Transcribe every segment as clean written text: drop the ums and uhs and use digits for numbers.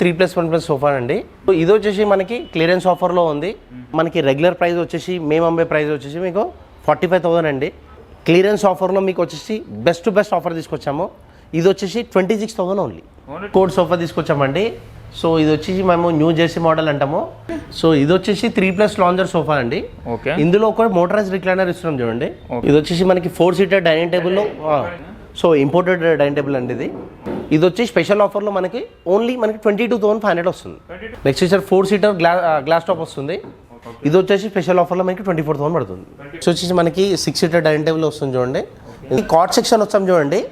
3+1+ sofa అండి. So ఇది వచ్చేసి మనకి క్లియరెన్స్ ఆఫర్లో ఉంది. మనకి రెగ్యులర్ ప్రైస్ వచ్చేసి మేము అమ్మే ప్రైస్ వచ్చేసి మీకు 45,000 అండి. క్లియరెన్స్ ఆఫర్లో మీకు వచ్చేసి బెస్ట్ టు బెస్ట్ ఆఫర్ తీసుకొచ్చాము. ఇది వచ్చేసి 26,000 ఓన్లీ. కోడ్ సోఫా తీసుకొచ్చామండి. సో ఇది వచ్చేసి మేము న్యూ జెర్సీ మోడల్ అంటాము. సో ఇది వచ్చేసి 3+ లాంజర్ సోఫా అండి. ఓకే, ఇందులో ఒక మోటరైజ్ రిక్లైనర్ ఇస్తున్నాం చూడండి. ఇది వచ్చేసి మనకి 4 సీటర్ డైనింగ్ టేబుల్లో సో ఇంపోర్టెడ్ డైనింగ్ టేబుల్ అండి. ఇది వచ్చి స్పెషల్ ఆఫర్లో మనకి ఓన్లీ మనకి 22,500 వస్తుంది. నెక్స్ట్ వచ్చేసి 4 సీటర్ గ్లాస్ టాప్ వస్తుంది. ఇది వచ్చేసి స్పెషల్ ఆఫర్లో మనకి 24,000 పడుతుంది. సో వచ్చేసి మనకి 6 సీటర్ డైనింగ్ టేబుల్ వస్తుంది చూడండి. ఇది కాట్ సెక్షన్ వచ్చాం చూడండి.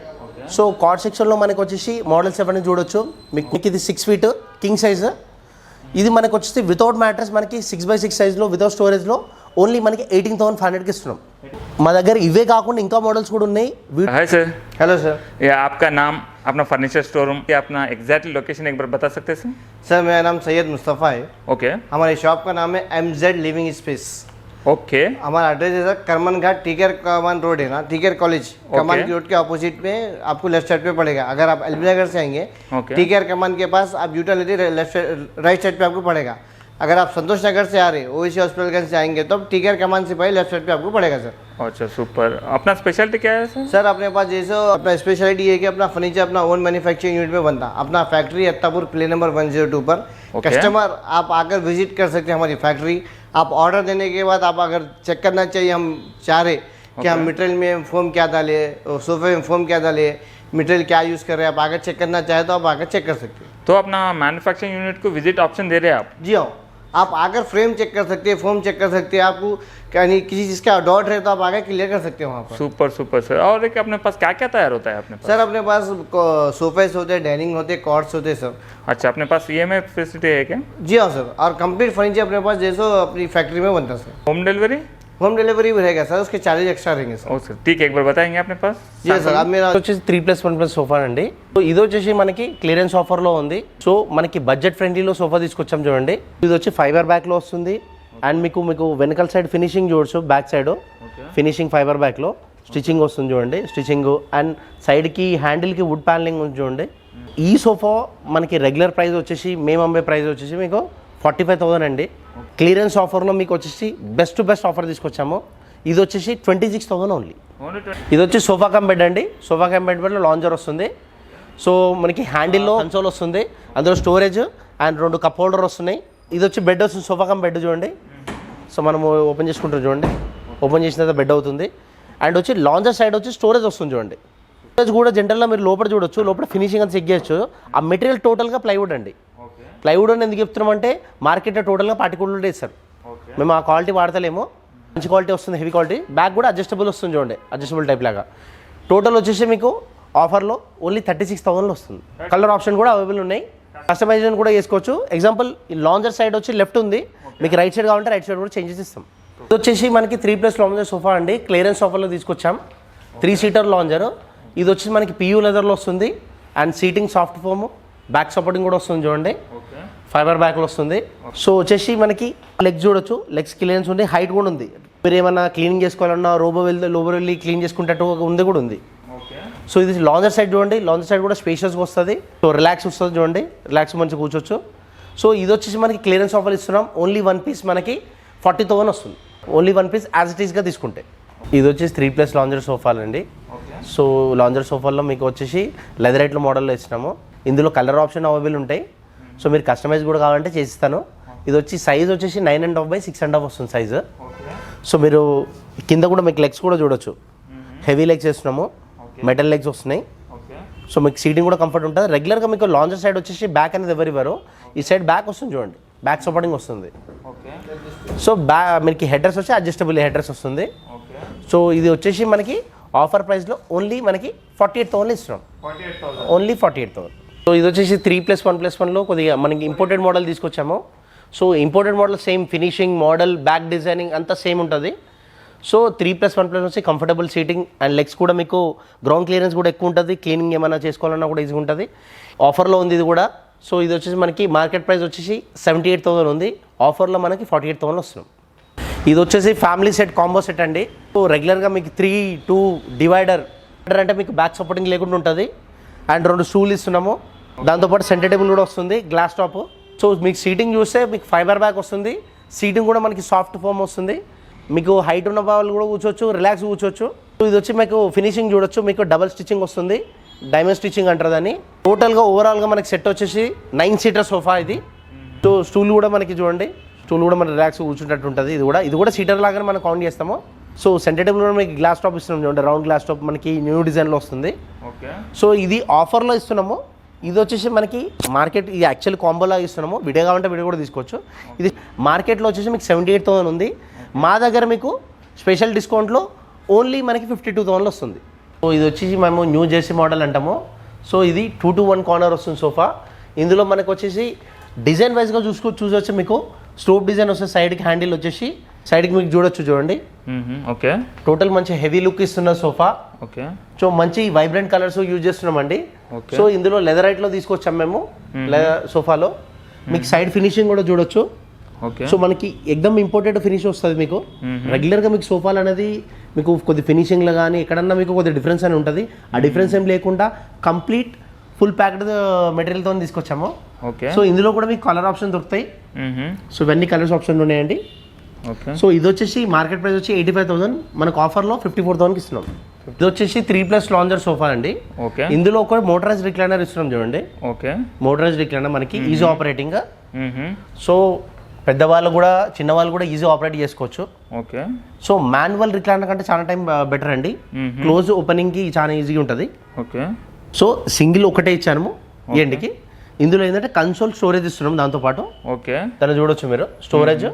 సో కాట్ సెక్షన్లో మనకి వచ్చేసి మోడల్స్ ఎవరిని చూడొచ్చు. మీకు ఇది 6 ఫీట్ కింగ్ సైజ్. ఇది మనకు వచ్చేసి వితౌట్ మ్యాట్రెస్ మనకి 6x6 సైజ్లో వితౌట్ స్టోరేజ్లో ఓన్లీ మనకి 18,500కి ఇస్తున్నాం. మా దగ్గర ఇవే కాకుండా ఇంకా మోడల్స్ కూడా ఉన్నాయి. Hi sir. Hello sir. ये आपका नाम, अपना फर्नीचर स्टोर रूम, ये अपना एग्जैक्टली लोकेशन एक बार बता सकते हैं सर? सर मेरा नाम सैयद मुस्तफ़ा है. ओके हमारे शॉप का नाम है MZ लिविंग स्पेस. ओके, हमारा एड्रेस है सर करमन घाट टीकर कमान रोड है ना, टीकर कॉलेज कमान की रोड के ऑपोजिट में आपको लेफ्ट साइड पे पड़ेगा. अगर आप एलबी नगर से आएंगे टीकर कमान के पास आप यूटर्न लेते राइट साइड पे आपको पड़ेगा. अगर आप संतोष नगर से आ रहे ओवैसी हॉस्पिटल से आएंगे तो टीकर कमान से पहले लेफ्ट साइड पे आपको पड़ेगा सर. अच्छा सुपर. अपना स्पेशलिटी क्या है सर? सर अपने पास जैसे अपना स्पेशलिटी है कि अपना फर्नीचर अपना ओन मैन्युफैक्चरिंग यूनिट में बनता. अपना फैक्ट्री अत्तापुर प्ले नंबर 102 पर. कस्टमर आप आकर विजिट कर सकते हैं हमारी फैक्ट्री. आप ऑर्डर देने के बाद आप अगर चेक करना चाहिए, हम चाह रहे कि हम मटेरियल में फोम क्या डाले, सोफे में फोम क्या डाले, मटेरियल क्या यूज़ कर रहे हैं, आप आकर चेक करना चाहे तो आप आकर चेक कर सकते हैं. तो अपना मैन्युफैक्चरिंग यूनिट को विजिट ऑप्शन दे रहे हैं आप? जी हाँ, आप आकर फ्रेम चेक कर सकते हैं, फोम चेक कर सकते हैं. आपको कहीं किसी चीज़ का डाउट है तो आप आकर क्लियर कर सकते हैं वहाँ पर. Super super sir. और एक अपने पास क्या क्या तैयार होता है अपने पास? सर अपने पास सोफेस होते हैं, डाइनिंग होते हैं, कॉट्स होते हैं सर. अच्छा, अपने पास EMI फैसिलिटी है क्या? जी हाँ सर, और कंप्लीट फर्नीचर अपने पास जैसे अपनी फैक्ट्री में बनता है sir. Home delivery? Home delivery भी रहेगा सर, उसके चार्जेस एक्स्ट्रा रहेंगे सर. ఓకే ठीक है, एक बार बताएंगे अपने पास? जी सर. अब मेरा వచ్చేసి 3+1+ సోఫా అండి. సో ఇది వచ్చేసి మనకి క్లియరెన్స్ ఆఫర్లో ఉంది. సో మనకి బడ్జెట్ ఫ్రెండ్లీలో సోఫా తీసుకొచ్చాం చూడండి. ఇది వచ్చి ఫైబర్ బ్యాక్లో వస్తుంది. అండ్ మీకు వెనకాల సైడ్ ఫినిషింగ్ చూడొచ్చు. బ్యాక్ సైడ్ ఫినిషింగ్ ఫైబర్ బ్యాక్లో స్టిచ్చింగ్ వస్తుంది చూడండి. స్టిచ్చింగ్ అండ్ సైడ్కి హ్యాండిల్కి వుడ్ ప్యానలింగ్ ఉంది చూడండి. ఈ సోఫా మనకి రెగ్యులర్ ప్రైస్ వచ్చేసి మేము అమ్మే ప్రైస్ వచ్చేసి మీకు 45,000 అండి. క్లియరెన్స్ ఆఫర్లో మీకు వచ్చేసి బెస్ట్ టు బెస్ట్ ఆఫర్ తీసుకొచ్చాము. ఇది వచ్చేసి 26,000 ఓన్లీ. ఇది వచ్చి సోఫా కమ్ బెడ్ అండి. సోఫా కమ్ బెడ్లో లాంజర్ వస్తుంది. సో మనకి హ్యాండిల్లో కన్సోల్ వస్తుంది. అందులో స్టోరేజ్ అండ్ 2 కప్ హోల్డర్ వస్తున్నాయి. ఇది వచ్చి బెడ్ వస్తుంది. సోఫా కమ్ బెడ్ చూడండి. సో మనము ఓపెన్ చేసుకుంటాం చూడండి. ఓపెన్ చేసిన తర్వాత బెడ్ అవుతుంది. అండ్ వచ్చి లాంజర్ సైడ్ వచ్చి స్టోరేజ్ వస్తుంది చూడండి. స్టోరేజ్ కూడా జనరల్గా మీరు లోపల చూడొచ్చు. లోపల ఫినిషింగ్ అంతా చెక్ చేయొచ్చు. ఆ మెటీరియల్ టోటల్గా ప్లైవుడ్ అండి. ప్లైవుడ్ అని ఎందుకు చెప్తున్నామంటే మార్కెట్లో టోటల్గా పార్టికులర్ లేదు సార్. మేము ఆ క్వాలిటీ వాడతలేము. మంచి క్వాలిటీ వస్తుంది, హెవీ క్వాలిటీ. బ్యాగ్ కూడా అడ్జస్టబుల్ వస్తుంది చూడండి, అడ్జస్టబుల్ టైప్ లాగా. టోటల్ వచ్చేసి మీకు ఆఫర్లో ఓన్లీ 36,000 వస్తుంది. కలర్ ఆప్షన్ కూడా అవైలబుల్ ఉన్నాయి. కస్టమైజేషన్ కూడా చేసుకోవచ్చు. ఎగ్జాంపుల్ ఈ లాంజర్ సైడ్ వచ్చి లెఫ్ట్ ఉంది, మీకు రైట్ సైడ్ కావాలంటే రైట్ సైడ్ కూడా చేంజెస్ ఇస్తాం. ఇది వచ్చేసి మనకి 3+ లాంజర్ సోఫా అండి. క్లియరెన్స్ ఆఫర్లో తీసుకొచ్చాం. 3 సీటర్ లాంజర్. ఇది వచ్చి మనకి PU లెదర్లో వస్తుంది. And seating soft foam, back supporting కూడా వస్తుంది చూడండి. ఫైబర్ బ్యాక్లో వస్తుంది. సో వచ్చేసి మనకి లెగ్స్ చూడొచ్చు. లెగ్స్ క్లియరెన్స్ ఉంది, హైట్ కూడా ఉంది. మీరు ఏమైనా క్లీనింగ్ చేసుకోవాలన్నా లోబో వెళ్ళి క్లీన్ చేసుకుంటట్టు ఉంది కూడా ఉంది. సో ఇది లాంజర్ సైడ్ చూడండి. లాంజర్ సైడ్ కూడా స్పేషియస్గా వస్తుంది. సో రిలాక్స్ వస్తుంది చూడండి. రిలాక్స్ మంచిగా కూర్చోవచ్చు. సో ఇది వచ్చేసి మనకి క్లియరెన్స్ ఆఫర్ ఇస్తున్నాం. ఓన్లీ 1 పీస్ మనకి 40,000 వస్తుంది. ఓన్లీ 1 పీస్ యాజ్ ఇట్ ఈస్గా తీసుకుంటే. ఇది వచ్చేసి 3+ లాంజర్ సోఫాలు అండి. సో లాంజర్ సోఫాల్లో మీకు వచ్చేసి లెదరైట్లో మోడల్లో ఇచ్చినాము. ఇందులో కలర్ ఆప్షన్ అవైలబుల్ ఉంటాయి. సో మీరు కస్టమైజ్ కూడా కావాలంటే చేసిస్తాను. ఇది వచ్చి సైజ్ వచ్చేసి 9.5/6.5 వస్తుంది సైజు. సో మీరు కింద కూడా మీకు లెగ్స్ కూడా చూడొచ్చు. హెవీ లెగ్స్ వేస్తున్నాము, మెటల్ లెగ్స్ వస్తున్నాయి. సో మీకు సీటింగ్ కూడా కంఫర్ట్ ఉంటుంది. రెగ్యులర్గా మీకు లాంజర్ సైడ్ వచ్చేసి బ్యాక్ అనేది ఎవరివ్వరు. ఈ సైడ్ బ్యాక్ వస్తుంది చూడండి, బ్యాక్ సపోర్టింగ్ వస్తుంది. సో మీకు హెడ్రస్ వచ్చి అడ్జస్టబుల్ హెడ్రస్ వస్తుంది. సో ఇది వచ్చేసి మనకి ఆఫర్ ప్రైస్లో ఓన్లీ మనకి 48,000 ఇస్తున్నాం. ఓన్లీ 48,000. సో ఇది వచ్చేసి 3+1+1లో కొద్దిగా మనకి ఇంపోర్టెడ్ మోడల్ తీసుకొచ్చాము. So imported model same finishing, model, back designing అంతా సేమ్ ఉంటుంది. సో 3+1+ వచ్చి కంఫర్టబుల్ సీటింగ్ అండ్ లెగ్స్ కూడా మీకు గ్రౌండ్ క్లియరెన్స్ కూడా ఎక్కువ ఉంటుంది. క్లీనింగ్ ఏమైనా చేసుకోవాలన్నా కూడా ఈజీగా ఉంటుంది. ఆఫర్లో ఉంది ఇది కూడా. సో ఇది వచ్చేసి మనకి మార్కెట్ ప్రైస్ వచ్చేసి 78,000 ఉంది. ఆఫర్లో మనకి 48,000 వస్తున్నాం. ఇది వచ్చేసి ఫ్యామిలీ సెట్ కాంబో సెట్ అండి. సో రెగ్యులర్గా మీకు 3-2 డివైడర్ అంటే మీకు బ్యాక్ సపోర్టింగ్ లేకుండా ఉంటుంది. అండ్ 2 స్టూల్ ఇస్తున్నాము. దాంతోపాటు సెంటర్ టేబుల్ కూడా వస్తుంది, గ్లాస్ టాప్. సో మీకు సీటింగ్ చూస్తే మీకు ఫైబర్ బ్యాక్ వస్తుంది, సీటింగ్ కూడా మనకి సాఫ్ట్ ఫోమ్ వస్తుంది. మీకు హైట్ ఉన్న వాళ్ళు కూడా కూర్చోవచ్చు, రిలాక్స్ కూర్చోవచ్చు. సో ఇది వచ్చి మీకు ఫినిషింగ్ చూడొచ్చు, మీకు డబల్ స్టిచ్చింగ్ వస్తుంది, డైమండ్ స్టిచ్చింగ్ అంటారు దాన్ని. టోటల్గా ఓవరాల్గా మనకి సెట్ వచ్చేసి 9 సీటర్ సోఫా ఇది. సో స్టూల్ కూడా మనకి చూడండి, స్టూల్ కూడా మనకి రిలాక్స్ కూర్చుంటట్టు ఉంటుంది. ఇది కూడా సీటర్ లాగానే మనం కౌంట్ చేస్తాము. సో సెంటర్ టేబుల్ కూడా మనకి గ్లాస్ టాప్ ఇస్తున్నాం చూడండి, రౌండ్ గ్లాస్ టాప్ మనకి న్యూ డిజైన్లో వస్తుంది. ఓకే. సో ఇది ఆఫర్లో ఇస్తున్నాము. ఇది వచ్చేసి మనకి మార్కెట్ ఇది యాక్చువల్ కాంబోలా ఇస్తున్నాము, వీడియో కావాలంటే వీడియో కూడా తీసుకోవచ్చు. ఇది మార్కెట్లో వచ్చేసి మీకు 78,000 ఉంది, మా దగ్గర మీకు స్పెషల్ డిస్కౌంట్లో ఓన్లీ మనకి 52,000 వస్తుంది. సో ఇది వచ్చేసి మేము న్యూ జెర్సీ మోడల్ అంటాము. సో ఇది 2 to 1 కార్నర్ వస్తుంది సోఫా. ఇందులో మనకు వచ్చేసి డిజైన్ వైజ్గా చూసొచ్చు, మీకు స్టోప్ డిజైన్ వస్తుంది, సైడ్కి హ్యాండిల్ వచ్చేసి సైడ్కి మీకు చూడండి. ఓకే. టోటల్ మంచి హెవీ లుక్ ఇస్తున్న సోఫా. ఓకే. సో మంచి వైబ్రెంట్ కలర్స్ యూజ్ చేస్తున్నామండి. ఓకే. సో ఇందులో లెదర్ రైట్లో తీసుకొచ్చాం మేము సోఫాలో. మీకు సైడ్ ఫినిషింగ్ కూడా చూడొచ్చు. ఓకే. సో మనకి ఎక్దమ్ ఇంపోర్టెడ్ ఫినిష్ వస్తుంది మీకు. రెగ్యులర్గా మీకు సోఫాలు అనేది మీకు కొద్ది ఫినిషింగ్లో కానీ ఎక్కడన్నా మీకు కొద్ది డిఫరెన్స్ అని ఉంటుంది. ఆ డిఫరెన్స్ ఏం లేకుండా కంప్లీట్ ఫుల్ ప్యాక్డ్ మెటీరియల్తో తీసుకొచ్చాము. ఓకే. సో ఇందులో కూడా మీకు కలర్ ఆప్షన్ దొరుకుతాయి. సో ఇవన్నీ కలర్స్ ఆప్షన్ ఉన్నాయండి. ఓకే. సో ఇది వచ్చేసి మార్కెట్ ప్రైస్ వచ్చి 85,000, మనకు ఆఫర్లో 54,000కి ఇస్తున్నాం. ఇది వచ్చేసి 3+ లాంజర్ సోఫా అండి. ఓకే. ఇందులో ఒక మోటరైజ్ రిక్లైనర్ ఇస్తున్నాం చూడండి. ఓకే. మోటరైజ్ రిక్లైనర్ మనకి ఈజీ ఆపరేటింగ్. సో పెద్దవాళ్ళు కూడా చిన్నవాళ్ళు కూడా ఈజీ ఆపరేట్ చేసుకోవచ్చు. ఓకే. సో మాన్యువల్ రిక్లైనర్ కంటే చాలా టైం బెటర్ అండి, క్లోజ్ ఓపెనింగ్కి చాలా ఈజీగా ఉంటుంది. ఓకే. సో సింగిల్ ఒకటే ఇచ్చాము ఎండ్కి. ఇందులో ఏంటంటే కన్సోల్ స్టోరేజ్ ఇస్తున్నాం దాంతోపాటు. ఓకే. దాన్ని చూడొచ్చు మీరు, స్టోరేజ్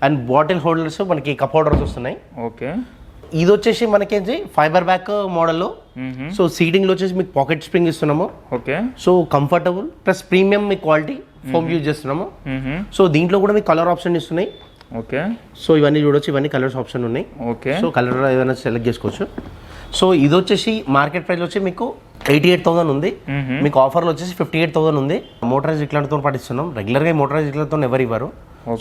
అండ్ బాటిల్ హోల్డర్స్, మనకి కప్ హోల్డర్స్ వస్తున్నాయి. ఓకే. ఇది వచ్చేసి మనకేంటి ఫైబర్ బ్యాక్ మోడల్లో. సో సీటింగ్లో వచ్చేసి మీకు పాకెట్ స్ప్రింగ్ ఇస్తున్నాము. Okay. So comfortable plus premium మీ క్వాలిటీ ఫోమ్ యూజ్ చేస్తున్నాము. సో దీంట్లో కూడా మీకు కలర్ ఆప్షన్ ఇస్తున్నాయి. ఓకే. సో ఇవన్నీ చూడొచ్చు, ఇవన్నీ కలర్స్ ఆప్షన్ ఉన్నాయి. ఓకే. సో కలర్ ఏదైనా సెలెక్ట్ చేసుకోవచ్చు. సో ఇది వచ్చేసి మార్కెట్ ప్రైస్ వచ్చి మీకు 88,000 ఉంది, మీకు ఆఫర్లో వచ్చేసి 58,000 ఉంది. మోటరైజ్ రిక్లైనర్తో పాటిస్తున్నాం. రెగ్యులర్గా మోటరైజ్ రిక్లైనర్తో ఎవరు ఇవ్వరు,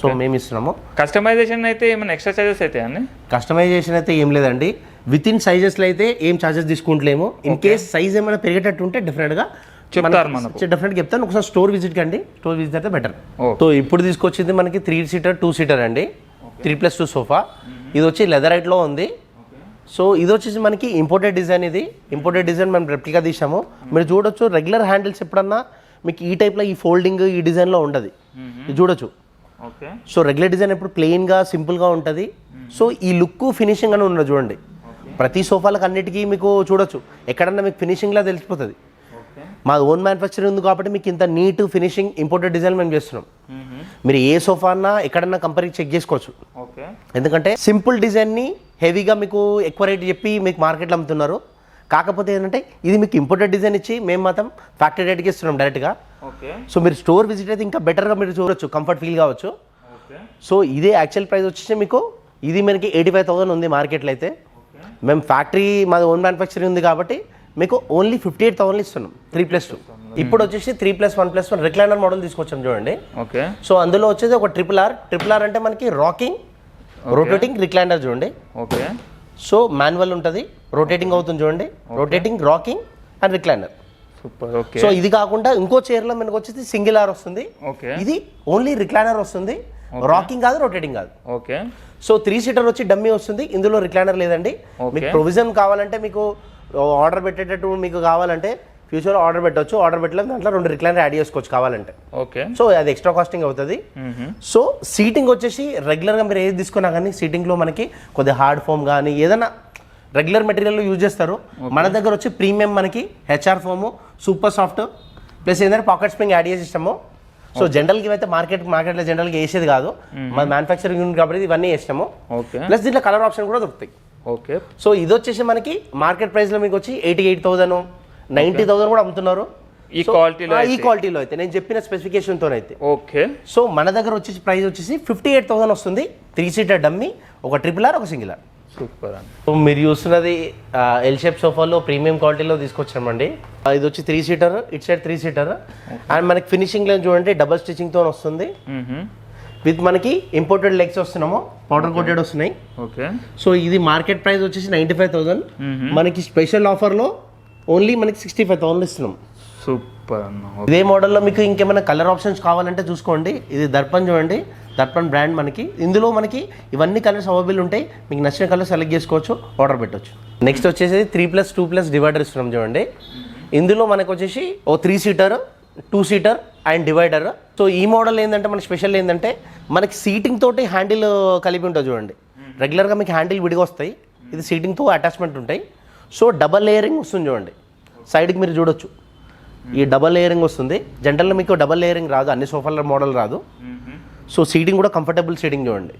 సో మేము ఇస్తున్నాము. కస్టమైజేషన్ అయితే ఏమైనా ఎక్స్ట్రా చార్జెస్ అయితే అండి? కస్టమైజేషన్ అయితే ఏం లేదండి, విత్ ఇన్ సైజెస్లో అయితే ఏం చార్జెస్ తీసుకుంటలేము. ఇన్ కేస్ సైజ్ ఏమైనా పెరిగేటట్టు ఉంటే డెఫినెట్గా చెప్తారు మనకు, డెఫినెట్గా చెప్తాను. ఒకసారి స్టోర్ విజిట్ కండి, స్టోర్ విజిట్ అయితే బెటర్. సో ఇప్పుడు తీసుకొచ్చింది మనకి 3 సీటర్ 2 సీటర్ అండి, 3+2 సోఫా. ఇది వచ్చి లెదర్ రైట్లో ఉంది. సో ఇది వచ్చేసి మనకి ఇంపోర్టెడ్ డిజైన్. ఇది ఇంపోర్టెడ్ డిజైన్ మనం రెప్లికా తీసాము. మీరు చూడొచ్చు, రెగ్యులర్ హ్యాండిల్స్ ఎప్పుడన్నా మీకు ఈ టైప్లో ఈ ఫోల్డింగ్ ఈ డిజైన్లో ఉండదు, ఇది చూడొచ్చు. ఓకే. సో రెగ్యులర్ డిజైన్ ఎప్పుడు ప్లెయిన్గా సింపుల్గా ఉంటుంది. సో ఈ లుక్ ఫినిషింగ్ అని ఉన్నది చూడండి. ప్రతి సోఫాలకు అన్నిటికీ మీకు చూడొచ్చు, ఎక్కడన్నా మీకు ఫినిషింగ్లా తెలిసిపోతుంది. మా ఓన్ మ్యానుఫ్యాక్చరింగ్ ఉంది కాబట్టి మీకు ఇంత నీట్ ఫినిషింగ్ ఇంపోర్టెడ్ డిజైన్ మేము చేస్తున్నాం. మీరు ఏ సోఫా అన్నా ఎక్కడన్నా కంపెనీ చెక్ చేసుకోవచ్చు. ఓకే. ఎందుకంటే సింపుల్ డిజైన్ని హెవీగా మీకు ఎక్కువ రేట్ చెప్పి మీకు మార్కెట్లో అమ్ముతున్నారు. కాకపోతే ఏంటంటే ఇది మీకు ఇంపోర్టెడ్ డిజైన్ ఇచ్చి మేము మాత్రం ఫ్యాక్టరీ రేట్కి ఇస్తున్నాం డైరెక్ట్గా. ఓకే. సో మీరు స్టోర్ విజిట్ అయితే ఇంకా బెటర్గా మీరు చూడొచ్చు, కంఫర్ట్ ఫీల్ కావచ్చు. ఓకే. సో ఇదే యాక్చువల్ ప్రైస్ వచ్చేసి మీకు ఇది మనకి 85,000 ఉంది మార్కెట్లో అయితే. మేము ఫ్యాక్టరీ మాది ఓన్ మ్యానుఫ్యాక్చరింగ్ ఉంది కాబట్టి మీకు ఓన్లీ 58,000 ఇస్తున్నాం 3+2. ఇప్పుడు వచ్చేసి 3+1+1 రిక్లైనర్ మోడల్ తీసుకొచ్చాం చూడండి. ఓకే. సో అందులో వచ్చేసి ఒక ట్రిపుల్ ఆర్ అంటే మనకి రాకింగ్ రొటేటింగ్ రిక్లైనర్ చూడండి. ఓకే. సో మాన్యువల్ ఉంటుంది, రొటేటింగ్ అవుతుంది చూడండి, rotating rocking and recliner. Super. Okay. So ఇది కాకుండా ఇంకో చైర్లో మనకు వచ్చేసి సింగిల్ ఆర్ వస్తుంది. ఓకే. ఇది ఓన్లీ రిక్లైనర్ వస్తుంది, రాకింగ్ కాదు, రొటేటింగ్ కాదు. ఓకే. సో 3 సీటర్ వచ్చి డమ్మీ వస్తుంది, ఇందులో రిక్లైనర్ లేదండి. మీకు ప్రొవిజన్ కావాలంటే, మీకు ఆర్డర్ పెట్టేటట్టు మీకు కావాలంటే ఫ్యూచర్లో ఆర్డర్ పెట్టవచ్చు. ఆర్డర్ పెట్టలేదు దాంట్లో 2 రిక్లైనర్ యాడ్ చేసుకోవచ్చు కావాలంటే. ఓకే. సో అది ఎక్స్ట్రా కాస్టింగ్ అవుతుంది. సో సీటింగ్ వచ్చేసి రెగ్యులర్గా మీరు ఏది తీసుకున్నా కానీ సీటింగ్లో మనకి కొద్దిగా హార్డ్ ఫోమ్ కానీ ఏదైనా రెగ్యులర్ మెటీరియల్ యూజ్ చేస్తారు. మన దగ్గర వచ్చి ప్రీమియం మనకి HR foam, super soft plus ఏంటంటే పాకెట్ స్ప్రింగ్ యాడ్ చేసి ఇస్తాము. సో జనరల్గా ఇవైతే మార్కెట్లో జనరల్గా వేసేది కాదు, మన మ్యానుఫ్యాక్చరింగ్ యూనిట్ కాబట్టి ఇవన్నీ వేస్తాము. ఓకే. ప్లస్ దీంట్లో కలర్ ఆప్షన్ కూడా దొరుకుతాయి. ఓకే. సో ఇది వచ్చేసి మనకి మార్కెట్ ప్రైస్లో మీకు వచ్చి 88,000 90,000 కూడా అమ్ముతున్నారు ఈ క్వాలిటీలో అయితే నేను చెప్పిన స్పెసిఫికేషన్తో అయితే. ఓకే. సో మన దగ్గర వచ్చేసి ప్రైస్ వచ్చేసి 58,000 వస్తుంది. 3 సీటర్ డమ్మీ, ఒక ట్రిపుల్ ఆర్, ఒక సింగిల్ ఆర్. సూపర్ అండి. సో మీరు చూస్తున్నది ఎల్ షేప్ సోఫాలో ప్రీమియం క్వాలిటీలో తీసుకొచ్చామండి. ఇది వచ్చి 3 seater, it side 3 seater and మనకి ఫినిషింగ్లో చూడండి డబల్ స్టిచ్చింగ్తో వస్తుంది. విత్ మనకి ఇంపోర్టెడ్ లెగ్స్ వస్తున్నాము, పౌడర్ కోటెడ్ వస్తున్నాయి. ఓకే. సో ఇది మార్కెట్ ప్రైస్ వచ్చేసి 95,000, మనకి స్పెషల్ ఆఫర్లో ఓన్లీ మనకి 65,000 ఇస్తున్నాం. సూపర్ అన్న. ఇదే మోడల్లో మీకు ఇంకేమైనా కలర్ ఆప్షన్స్ కావాలంటే చూసుకోండి. ఇది దర్పణ్ చూడండి, దర్పణ్ బ్రాండ్ మనకి. ఇందులో మనకి ఇవన్నీ కలర్స్ అవైలబుల్ ఉంటాయి. మీకు నచ్చిన కలర్ సెలెక్ట్ చేసుకోవచ్చు, ఆర్డర్ పెట్టవచ్చు. నెక్స్ట్ వచ్చేసి 3+2+ డివైడర్ ఇస్తున్నాం చూడండి. ఇందులో మనకు వచ్చేసి ఓ 3 seater, 2 seater and divider. So ఈ మోడల్ ఏంటంటే మనకి స్పెషల్ ఏంటంటే మనకి సీటింగ్ తోటి హ్యాండిల్ కలిపి ఉంటుంది చూడండి. రెగ్యులర్గా మీకు హ్యాండిల్ విడిగా వస్తాయి, ఇది సీటింగ్తో అటాచ్మెంట్ ఉంటాయి. సో డబల్ లేయరింగ్ వస్తుంది చూడండి, సైడ్కి మీరు చూడొచ్చు. ఈ డబల్ లేయరింగ్ వస్తుంది. జనరల్గా మీకు డబల్ లేయరింగ్ రాదు, అన్ని సోఫాల మోడల్ రాదు. సో సీటింగ్ కూడా కంఫర్టబుల్ సీటింగ్ చూడండి.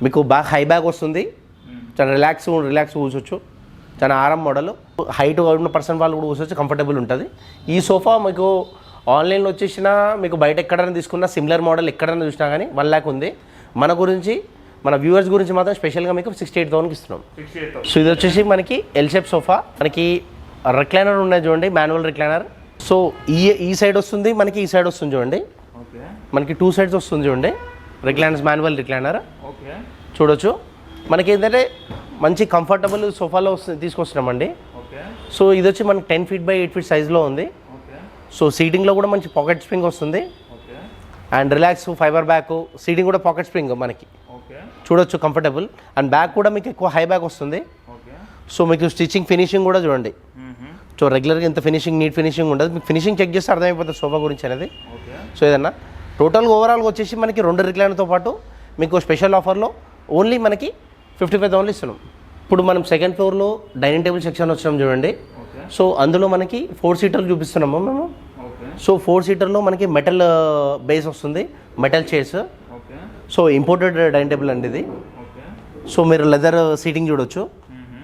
మీకు బాగా హై బ్యాగ్ వస్తుంది, చాలా రిలాక్స్ కూర్చోవచ్చు. చాలా ఆరాం మోడల్. హైట్ ఉన్న పర్సన్ వాళ్ళు కూడా కూర్చోవచ్చు, కంఫర్టబుల్ ఉంటుంది. ఈ సోఫా మీకు ఆన్లైన్లో వచ్చేసిన మీకు బయట ఎక్కడైనా తీసుకున్న సిమిలర్ మోడల్ ఎక్కడైనా చూసినా కానీ 1 lakh ఉంది. మన గురించి మన వ్యూవర్స్ గురించి మాత్రం స్పెషల్గా మీకు 68,000కి ఇస్తున్నాం. సో ఇది వచ్చేసి మనకి ఎల్ షేప్ సోఫా. మనకి రిక్లైనర్ ఉన్నాయి చూడండి, మాన్యువల్ రిక్లైనర్. సో ఈ సైడ్ వస్తుంది, మనకి ఈ సైడ్ వస్తుంది చూడండి. మనకి 2 sides వస్తుంది చూడండి. రిక్లైనర్స్ మాన్యువల్ రిక్లైనర్ చూడొచ్చు. మనకి ఏంటంటే మంచి కంఫర్టబుల్ సోఫాలో తీసుకొస్తున్నామండి. సో ఇది వచ్చి మనకి 10 feet by 8 feet సైజ్లో ఉంది. సో సీటింగ్లో కూడా మంచి పాకెట్ స్ప్రింగ్ వస్తుంది and relax fibre back. Seating కూడా పాకెట్ స్ప్రింగ్ మనకి చూడొచ్చు, కంఫర్టబుల్. అండ్ బ్యాక్ కూడా మీకు ఎక్కువ హై బ్యాక్ వస్తుంది. సో మీకు స్టిచ్చింగ్ ఫినిషింగ్ కూడా చూడండి. సో రెగ్యులర్గా ఇంత ఫినిషింగ్, నీట్ ఫినిషింగ్ ఉండదు. మీకు ఫినిషింగ్ చెక్ చేస్తే అర్థమైపోతుంది సోఫా గురించి అనేది. సో ఏదన్నా టోటల్గా ఓవరాల్గా వచ్చేసి మనకి 2 రిక్లైనర్తో పాటు మీకు స్పెషల్ ఆఫర్లో ఓన్లీ మనకి 55,000 ఇస్తున్నాం. ఇప్పుడు మనం సెకండ్ ఫ్లోర్లో డైనింగ్ టేబుల్ సెక్షన్ వచ్చినాం చూడండి. సో అందులో మనకి 4 సీటర్లు చూపిస్తున్నాము మేము. సో 4 సీటర్లో మనకి మెటల్ బేస్ వస్తుంది, metal chairs. So imported dining table అండి ఇది. సో మీరు లెదర్ సీటింగ్ చూడొచ్చు.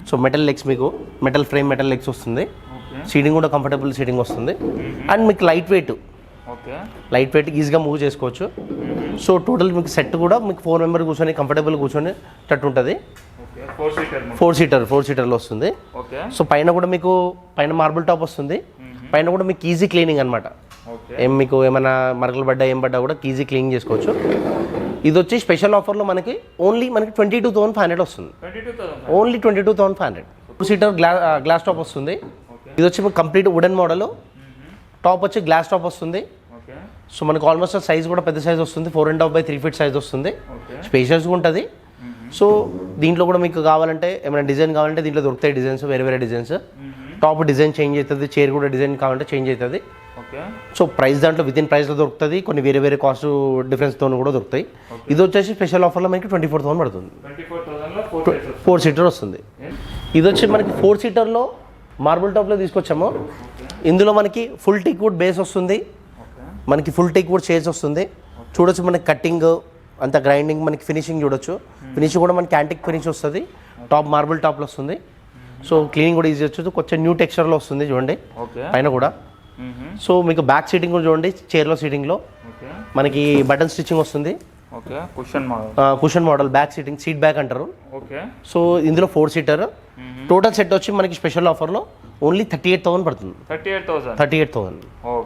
సో మెటల్ లెగ్స్, మీకు మెటల్ ఫ్రేమ్, మెటల్ లెగ్స్ వస్తుంది. సీటింగ్ కూడా కంఫర్టబుల్ సీటింగ్ వస్తుంది. అండ్ మీకు లైట్ వెయిట్ ఈజీగా మూవ్ చేసుకోవచ్చు. సో టోటల్ మీకు సెట్ కూడా మీకు 4 members కూర్చొని కంఫర్టబుల్ కూర్చొని తట్టు ఉంటుంది. 4 సీటర్లో వస్తుంది. సో పైన కూడా మీకు పైన మార్బుల్ టాప్ వస్తుంది. పైన కూడా మీకు ఈజీ క్లీనింగ్ అనమాట. మీకు ఏమైనా మరకలు పడ్డా ఏం పడ్డా కూడా ఈజీ క్లీనింగ్ చేసుకోవచ్చు. ఇది వచ్చి స్పెషల్ ఆఫర్లో మనకి 22,500 వస్తుంది. ఓన్లీ 22,500. 2 సీటర్ గ్లాస్ టాప్ వస్తుంది. ఇది వచ్చి మీకు కంప్లీట్ వుడెన్ మోడల్. టాప్ వచ్చి గ్లాస్ టాప్ వస్తుంది. సో మనకు ఆల్మోస్ట్ సైజ్ కూడా పెద్ద సైజ్ వస్తుంది, 4.5 by 3 feet సైజ్ వస్తుంది. స్పేషియస్గా ఉంటుంది. సో దీంట్లో కూడా మీకు కావాలంటే ఏమైనా డిజైన్ కావాలంటే దీంట్లో దొరుకుతాయి డిజైన్స్, వేరే డిజైన్స్. టాప్ డిజైన్ చేంజ్ అవుతుంది, చైర్ కూడా డిజైన్ కావాలంటే చేంజ్ అవుతుంది. సో ప్రైస్ దాంట్లో వితిన్ ప్రైస్లో దొరుకుతుంది, కొన్ని వేరే కాస్ట్ డిఫరెన్స్తో కూడా దొరుకుతాయి. ఇది వచ్చేసి స్పెషల్ ఆఫర్లో మనకి 24,000 పడుతుంది. 4 సీటర్ వస్తుంది. ఇది వచ్చి మనకి 4 సీటర్లో మార్బుల్ టాప్లో తీసుకొచ్చాము. ఇందులో మనకి ఫుల్ టీక్ వుడ్ బేస్ వస్తుంది, మనకి ఫుల్ టీక్ వుడ్ చైర్స్ వస్తుంది. చూడొచ్చు మనకి కట్టింగ్ అంత గ్రైండింగ్, మనకి ఫినిషింగ్ చూడొచ్చు. ఫినిషింగ్ కూడా మనకి యాంటిక్ ఫినిష్ వస్తుంది, టాప్ మార్బుల్ టాప్లో వస్తుంది. సో క్లీనింగ్ కూడా ఈజీ వచ్చి కొంచెం న్యూ టెక్స్చర్లో వస్తుంది చూడండి పైన కూడా. సో మీకు బ్యాక్ సీటింగ్ కూడా చూడండి, చైర్లో సీటింగ్లో మనకి బటన్ స్టిచ్చింగ్ వస్తుంది. Cushion model back seating, seat back అంటారు. సో ఇందులో 4 సీటర్. టోటల్ సెట్ వచ్చి మనకి స్పెషల్ ఆఫర్లో ఓన్లీ 38,000 పడుతుంది. 38,000.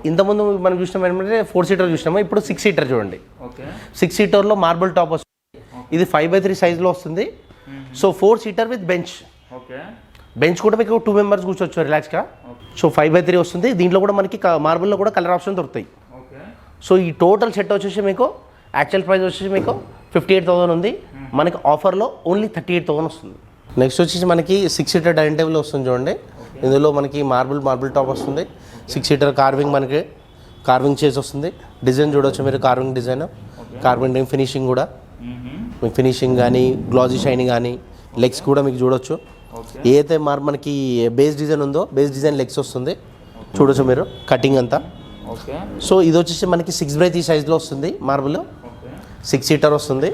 ఇంతకుముందు మనం చూసినాం ఏంటంటే 4 సీటర్ చూసినాము, ఇప్పుడు 6 సీటర్ చూడండి. 6 సీటర్లో మార్బుల్ టాప్ వస్తుంది. ఇది 5 by 3 సైజ్లో వస్తుంది. సో 4 సీటర్ విత్ బెంచ్ కూడా మీకు 2 members కూర్చోవచ్చు రిలాక్స్గా. సో 5 by 3 వస్తుంది. దీంట్లో కూడా మనకి మార్బుల్లో కూడా కలర్ ఆప్షన్ దొరుకుతాయి. సో ఈ టోటల్ సెట్ వచ్చేసి మీకు యాక్చువల్ ప్రైస్ వచ్చేసి మీకు 58,000 ఉంది. మనకి ఆఫర్లో ఓన్లీ 38,000 వస్తుంది. నెక్స్ట్ వచ్చేసి మనకి 6 సీటర్ డైనింగ్ టేబుల్ వస్తుంది చూడండి. ఇందులో మనకి మార్బుల్ టాప్ వస్తుంది. 6 సీటర్ కార్వింగ్ చైర్స్ వస్తుంది. డిజైన్ చూడవచ్చు మీరు, కార్వింగ్ డిజైన్, కార్వింగ్ ఫినిషింగ్ కూడా మీకు ఫినిషింగ్ కానీ గ్లాజీ షైనింగ్ కానీ లెగ్స్ కూడా మీకు చూడొచ్చు. ఏదైతే మనకి బేస్ డిజైన్ ఉందో బేస్ డిజైన్ లెగ్స్ వస్తుంది చూడొచ్చు మీరు, కటింగ్ అంతా. సో ఇది వచ్చేసి మనకి 6 by 3 సైజ్లో వస్తుంది మార్బుల్. 6 సీటర్ వస్తుంది.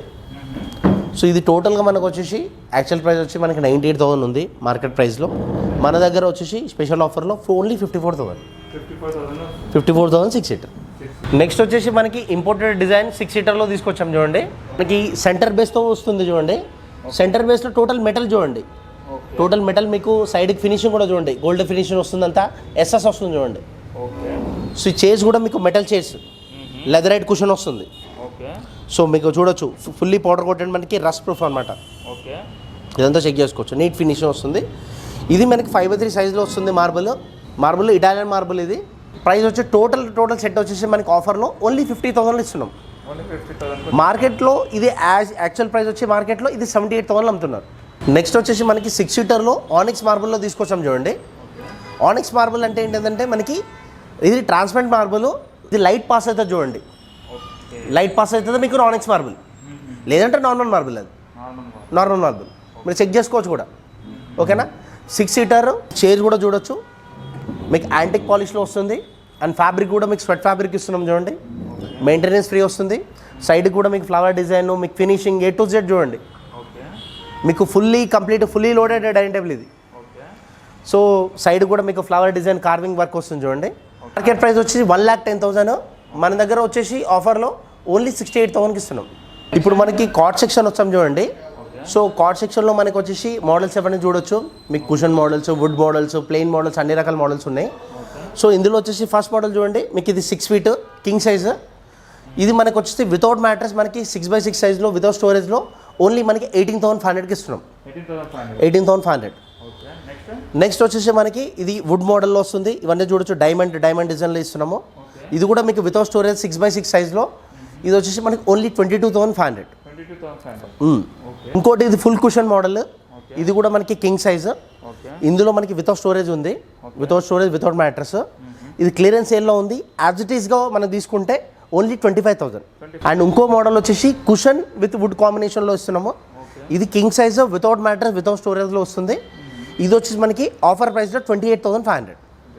సో ఇది టోటల్గా మనకు వచ్చేసి యాక్చువల్ ప్రైస్ వచ్చి మనకి 98,000 ఉంది మార్కెట్ ప్రైస్లో. మన దగ్గర వచ్చేసి స్పెషల్ ఆఫర్లో ఓన్లీ 54,000. 6 సీటర్. నెక్స్ట్ వచ్చేసి మనకి ఇంపోర్టెడ్ డిజైన్ 6 సీటర్లో తీసుకొచ్చాం చూడండి. మనకి సెంటర్ బేస్తో వస్తుంది చూడండి. సెంటర్ బేస్లో టోటల్ మెటల్ చూడండి, టోటల్ మెటల్. మీకు సైడ్కి ఫినిషింగ్ కూడా చూడండి, గోల్డ్ ఫినిషింగ్ వస్తుంది, అంతా ఎస్ఎస్ వస్తుంది చూడండి. సో చైర్స్ కూడా మీకు మెటల్ చైర్స్, లెదరైట్ కుషన్ వస్తుంది. సో మీకు చూడొచ్చు ఫుల్లీ పౌడర్ కోటెడ్, మనకి రస్ట్ ప్రూఫ్ అనమాట. ఇదంతా చెక్ చేసుకోవచ్చు, నీట్ ఫినిషింగ్ వస్తుంది. ఇది మనకి 5 by 3 సైజ్లో వస్తుంది మార్బుల్. ఇటాలియన్ మార్బుల్ ఇది. ప్రైస్ వచ్చి టోటల్ సెట్ వచ్చేసి మనకి ఆఫర్లో ఓన్లీ 50,000 ఇస్తున్నాం. ఓన్లీ 50,000. మార్కెట్లో ఇది యాక్చువల్ ప్రైస్ వచ్చి మార్కెట్లో ఇది 78,000 అమ్ముతున్నారు. నెక్స్ట్ వచ్చేసి మనకి 6 సీటర్లో ఆనిక్స్ మార్బుల్లో తీసుకొచ్చాం చూడండి. ఆనిక్స్ మార్బుల్ అంటే ఏంటంటే మనకి ఇది ట్రాన్స్పరెంట్ మార్బుల్, ఇది లైట్ పాస్ అవుతుంది చూడండి. లైట్ పాస్ అవుతుంది మీకు ఆనిక్స్ మార్బుల్, లేదంటే నార్మల్ మార్బుల్. అది నార్మల్ మార్బుల్ మీరు చెక్ చేసుకోవచ్చు కూడా. ఓకేనా. 6 సీటర్ చైర్ కూడా చూడొచ్చు, మీకు యాంటిక్ పాలిష్లో వస్తుంది. అండ్ ఫ్యాబ్రిక్ కూడా మీకు స్వెట్ ఫ్యాబ్రిక్ ఇస్తున్నాం చూడండి. మెయింటెనెన్స్ ఫ్రీ వస్తుంది. సైడ్ కూడా మీకు ఫ్లవర్ డిజైన్, మీకు ఫినిషింగ్ A to Z చూడండి. మీకు ఫుల్లీ లోడెడ్ డైనింగ్ టేబుల్ ఇది. సో సైడ్ కూడా మీకు ఫ్లవర్ డిజైన్ కార్వింగ్ వర్క్ వస్తుంది చూడండి. మార్కెట్ ప్రైస్ వచ్చి 1,10,000, మన దగ్గర వచ్చేసి ఆఫర్లో ఓన్లీ 68,000కి ఇస్తున్నాం. ఇప్పుడు మనకి కార్డ్ సెక్షన్ వచ్చాం చూడండి. సో కార్డ్ సెక్షన్లో మనకి వచ్చేసి మోడల్స్ ఎవరైనా చూడొచ్చు. మీకు cushion models, wood models, plain models, అన్ని రకాల మోడల్స్ ఉన్నాయి. సో ఇందులో వచ్చేసి ఫస్ట్ మోడల్ చూడండి, మీకు ఇది 6 ఫీట్ కింగ్ సైజ్. ఇది మనకు వచ్చేసి వితౌట్ మ్యాట్రెస్, మనకి 6x6 సైజ్లో వితౌట్ స్టోరేజ్లో ఓన్లీ మనకి 18,500కి ఇస్తున్నాం. 18,500. నెక్స్ట్ వచ్చేసి మనకి ఇది వుడ్ మోడల్లో వస్తుంది. ఇవన్నీ చూడొచ్చు, డైమండ్ డిజైన్లో ఇస్తున్నాము. ఇది కూడా మీకు వితౌట్ స్టోరేజ్ 6x6 సైజ్లో. ఇది వచ్చేసి మనకి ఓన్లీ 22,500. ఇంకోటి ఇది ఫుల్ కుషన్ మోడల్. ఇది కూడా మనకి కింగ్ సైజ్. ఇందులో మనకి వితౌట్ స్టోరేజ్ ఉంది, వితౌట్ మ్యాట్రెస్. ఇది క్లియరెన్స్ సేల్లో ఉంది. యాజ్ ఇట్ ఈస్గా మనం తీసుకుంటే ఓన్లీ 25,000. అండ్ ఇంకో మోడల్ వచ్చేసి కుషన్ విత్ వుడ్ కాంబినేషన్లో ఇస్తున్నాము. ఇది king size without mattress without స్టోరేజ్లో వస్తుంది. ఇది వచ్చేసి మనకి ఆఫర్ ప్రైస్లో 28,500.